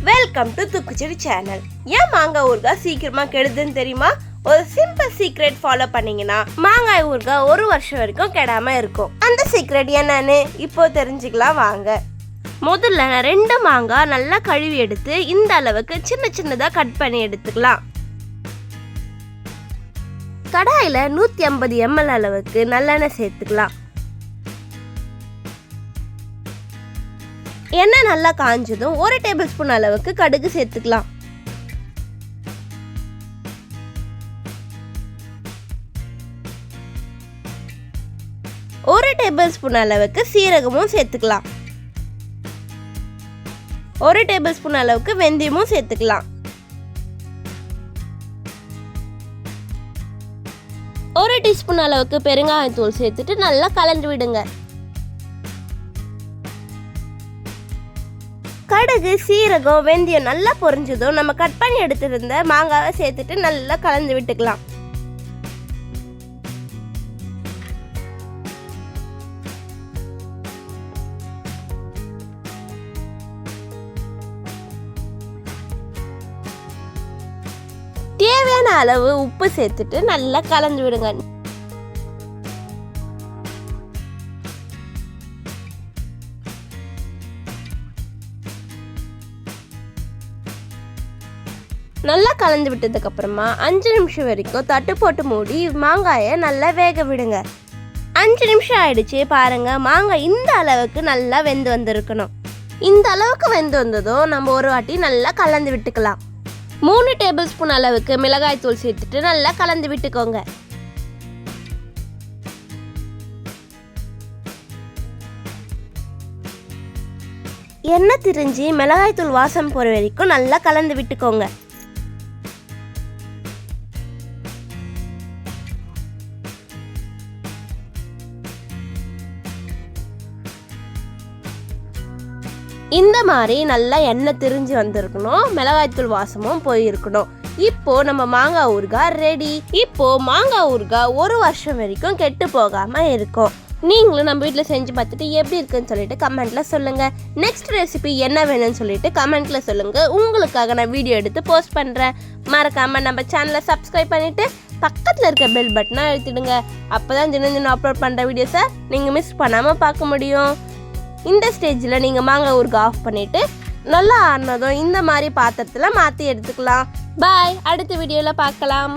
Welcome to துக்குச்செடி channel. ஏன் மாங்காய் ஊறுகாய் சீக்கிரமா கெடுதுன்னு தெரியுமா? ஒரு சிம்பிள் சீக்ரெட் ஃபாலோ பண்ணீங்கன்னா மாங்காய் ஊறுகாய் 1 வருஷம் வரைக்கும் கெடாம இருக்கும். அந்த சீக்ரெட் என்னன்னு இப்போ தெரிஞ்சுக்கலாம் வாங்க. முதல்ல நான் 2 மாங்காய் நல்லா கழுவி எடுத்து இந்த அளவுக்கு சின்ன சின்னதா கட் பண்ணி எடுத்துக்கலாம். கடாயில 150 ml அளவுக்கு நல்லெண்ணெய் சேர்த்துக்கலாம். எண்ணெய் நல்லா காஞ்சதும் 1 டேபிள் ஸ்பூன் அளவுக்கு கடுகு சேர்த்துக்கலாம். ஒரு டேபிள் ஸ்பூன் அளவுக்கு சீரகமும் சேர்த்துக்கலாம். 1 டேபிள் ஸ்பூன் அளவுக்கு வெந்தயமும் சேர்த்துக்கலாம். 1 டீஸ்பூன் அளவுக்கு பெருங்காயத்தூள் சேர்த்துட்டு நல்லா கலந்து விடுங்க. கடுகு, சீரகம், வெந்தயம் நல்லா பொரிஞ்சதும் நம்ம கட் பண்ணி எடுத்துருந்த மாங்காவை சேர்த்துட்டு நல்லா கலந்து விட்டுக்கலாம். தேவையான அளவு உப்பு சேர்த்துட்டு நல்லா கலந்து விடுங்க. நல்லா கலந்து விட்டதுக்கு அப்புறமா 5 நிமிஷம் வரைக்கும் தட்டு போட்டு மூடி மாங்காயை நல்லா வேக விடுங்க. 5 நிமிஷம் ஆயிடுச்சு பாருங்க. மாங்காய் இந்த அளவுக்கு நல்லா வெந்து வந்திருக்கணும். இந்த அளவுக்கு வெந்து வந்ததும் நம்ம ஒரு வாட்டி நல்லா கலந்து விட்டுக்கலாம். 3 டேபிள் ஸ்பூன் அளவுக்கு மிளகாய் தூள் சேர்த்துட்டு நல்லா கலந்து விட்டுக்கோங்க. எண்ணெய் திரிஞ்சு மிளகாய் தூள் வாசம் போற வரைக்கும் நல்லா கலந்து விட்டுக்கோங்க. இந்த மாதிரி நல்லா எண்ணெய் திரிஞ்சு வந்திருக்கணும். மிளகாய்த்தூள் வாசமும் போயிருக்கணும். இப்போ நம்ம மாங்காய் ஊறுகாய் ரெடி. இப்போ மாங்காய் ஊறுகாய் 1 வருஷம் வரைக்கும் கெட்டு போகாம இருக்கும். நீங்களும் நம்ம வீட்டில் செஞ்சு பார்த்துட்டு எப்படி இருக்குன்னு சொல்லிட்டு கமெண்ட்ல சொல்லுங்க. நெக்ஸ்ட் ரெசிபி என்ன வேணும்னு சொல்லிட்டு கமெண்ட்ல சொல்லுங்க. உங்களுக்காக நான் வீடியோ எடுத்து போஸ்ட் பண்றேன். மறக்காம நம்ம சேனலை சப்ஸ்கிரைப் பண்ணிட்டு பக்கத்தில் இருக்க பெல் பட்டனை அழுத்திடுங்க. அப்போதான் தினம் அப்லோட் பண்ற வீடியோஸை நீங்க மிஸ் பண்ணாம பார்க்க முடியும். இந்த ஸ்டேஜில் நீங்கள் மாங்காய் ஊறுகாய் ஆஃப் பண்ணிவிட்டு நல்லா ஆறினதும் இந்த மாதிரி பாத்திரத்தில் மாற்றி எடுத்துக்கலாம். பாய், அடுத்த வீடியோவில் பார்க்கலாம்.